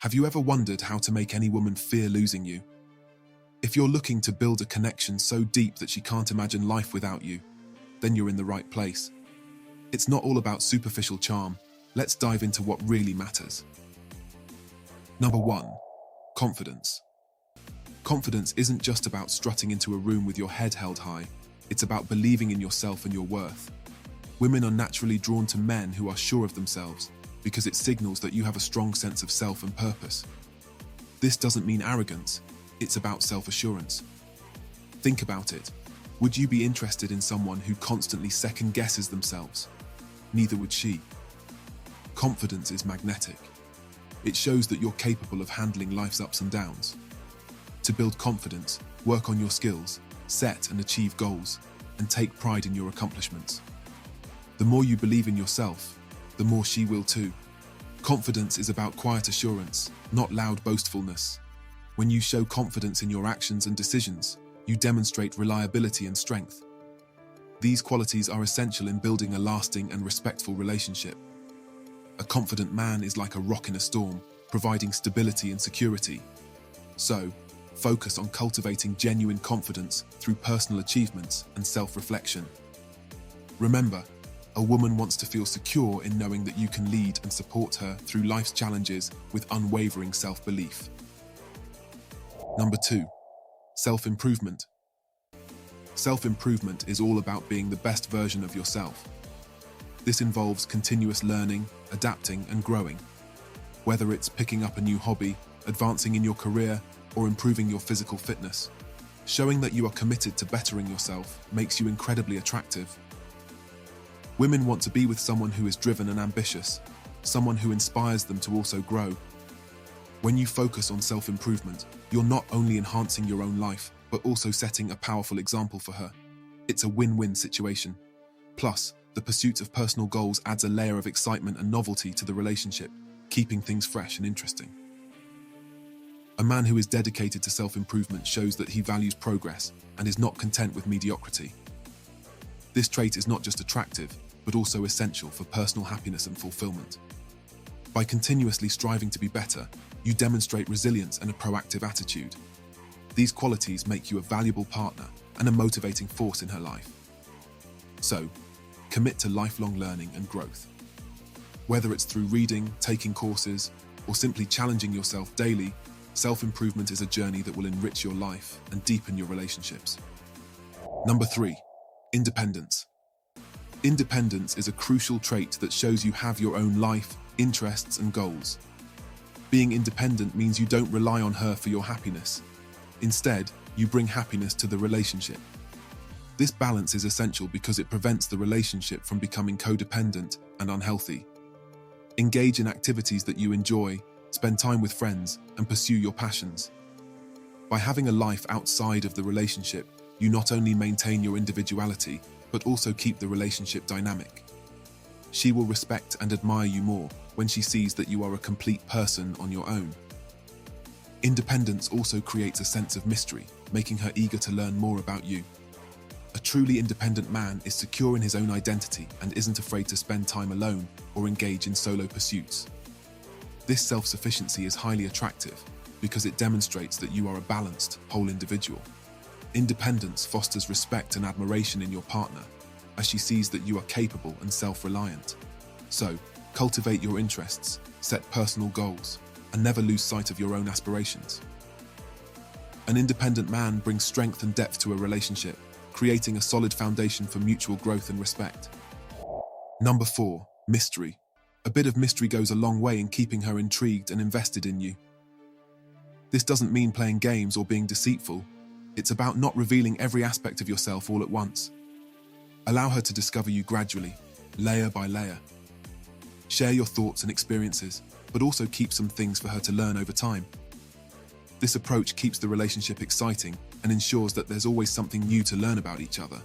Have you ever wondered how to make any woman fear losing you? If you're looking to build a connection so deep that she can't imagine life without you, then you're in the right place. It's not all about superficial charm. Let's dive into what really matters. Number 1. Confidence. Confidence isn't just about strutting into a room with your head held high. It's about believing in yourself and your worth. Women are naturally drawn to men who are sure of themselves because it signals that you have a strong sense of self and purpose. This doesn't mean arrogance, it's about self-assurance. Think about it. Would you be interested in someone who constantly second-guesses themselves? Neither would she. Confidence is magnetic. It shows that you're capable of handling life's ups and downs. To build confidence, work on your skills, set and achieve goals, and take pride in your accomplishments. The more you believe in yourself, the more she will too. Confidence is about quiet assurance, not loud boastfulness. When you show confidence in your actions and decisions, you demonstrate reliability and strength. These qualities are essential in building a lasting and respectful relationship. A confident man is like a rock in a storm, providing stability and security. So, focus on cultivating genuine confidence through personal achievements and self-reflection. Remember, a woman wants to feel secure in knowing that you can lead and support her through life's challenges with unwavering self-belief. Number 2. Self-improvement. Self-improvement is all about being the best version of yourself. This involves continuous learning, adapting, and growing. Whether it's picking up a new hobby, advancing in your career, or improving your physical fitness, showing that you are committed to bettering yourself makes you incredibly attractive. Women want to be with someone who is driven and ambitious, someone who inspires them to also grow. When you focus on self-improvement, you're not only enhancing your own life, but also setting a powerful example for her. It's a win-win situation. Plus, the pursuit of personal goals adds a layer of excitement and novelty to the relationship, keeping things fresh and interesting. A man who is dedicated to self-improvement shows that he values progress and is not content with mediocrity. This trait is not just attractive, but also essential for personal happiness and fulfillment. By continuously striving to be better, you demonstrate resilience and a proactive attitude. These qualities make you a valuable partner and a motivating force in her life. So, commit to lifelong learning and growth. Whether it's through reading, taking courses, or simply challenging yourself daily, self-improvement is a journey that will enrich your life and deepen your relationships. Number 3. Independence. Independence is a crucial trait that shows you have your own life, interests, and goals. Being independent means you don't rely on her for your happiness. Instead, you bring happiness to the relationship. This balance is essential because it prevents the relationship from becoming codependent and unhealthy. Engage in activities that you enjoy, spend time with friends, and pursue your passions. By having a life outside of the relationship, you not only maintain your individuality, but also keep the relationship dynamic. She will respect and admire you more when she sees that you are a complete person on your own. Independence also creates a sense of mystery, making her eager to learn more about you. A truly independent man is secure in his own identity and isn't afraid to spend time alone or engage in solo pursuits. This self-sufficiency is highly attractive because it demonstrates that you are a balanced, whole individual. Independence fosters respect and admiration in your partner, as she sees that you are capable and self-reliant. So, cultivate your interests, set personal goals, and never lose sight of your own aspirations. An independent man brings strength and depth to a relationship, creating a solid foundation for mutual growth and respect. Number 4. Mystery. A bit of mystery goes a long way in keeping her intrigued and invested in you. This doesn't mean playing games or being deceitful. It's about not revealing every aspect of yourself all at once. Allow her to discover you gradually, layer by layer. Share your thoughts and experiences, but also keep some things for her to learn over time. This approach keeps the relationship exciting and ensures that there's always something new to learn about each other.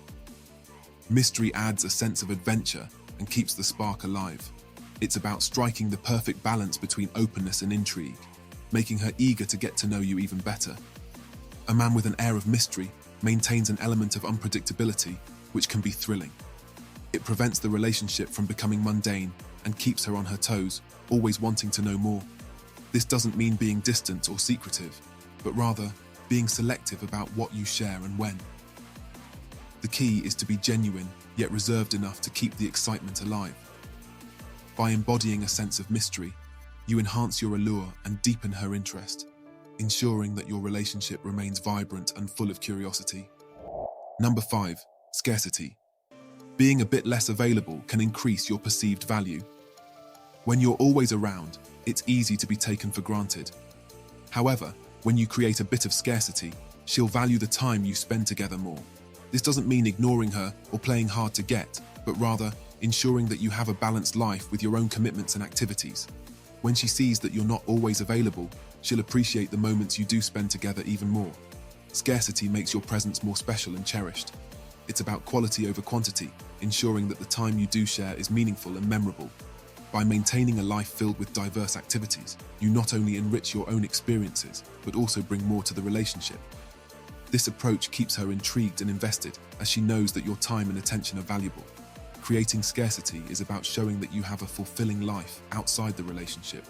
Mystery adds a sense of adventure and keeps the spark alive. It's about striking the perfect balance between openness and intrigue, making her eager to get to know you even better. A man with an air of mystery maintains an element of unpredictability, which can be thrilling. It prevents the relationship from becoming mundane and keeps her on her toes, always wanting to know more. This doesn't mean being distant or secretive, but rather being selective about what you share and when. The key is to be genuine, yet reserved enough to keep the excitement alive. By embodying a sense of mystery, you enhance your allure and deepen her interest, ensuring that your relationship remains vibrant and full of curiosity. Number 5, scarcity. Being a bit less available can increase your perceived value. When you're always around, it's easy to be taken for granted. However, when you create a bit of scarcity, she'll value the time you spend together more. This doesn't mean ignoring her or playing hard to get, but rather ensuring that you have a balanced life with your own commitments and activities. When she sees that you're not always available, she'll appreciate the moments you do spend together even more. Scarcity makes your presence more special and cherished. It's about quality over quantity, ensuring that the time you do share is meaningful and memorable. By maintaining a life filled with diverse activities, you not only enrich your own experiences, but also bring more to the relationship. This approach keeps her intrigued and invested, as she knows that your time and attention are valuable. Creating scarcity is about showing that you have a fulfilling life outside the relationship,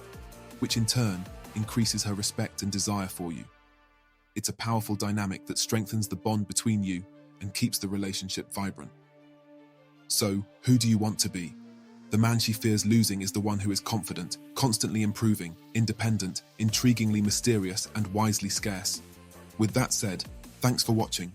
which in turn increases her respect and desire for you. It's a powerful dynamic that strengthens the bond between you and keeps the relationship vibrant. So, who do you want to be? The man she fears losing is the one who is confident, constantly improving, independent, intriguingly mysterious, and wisely scarce. With that said, thanks for watching.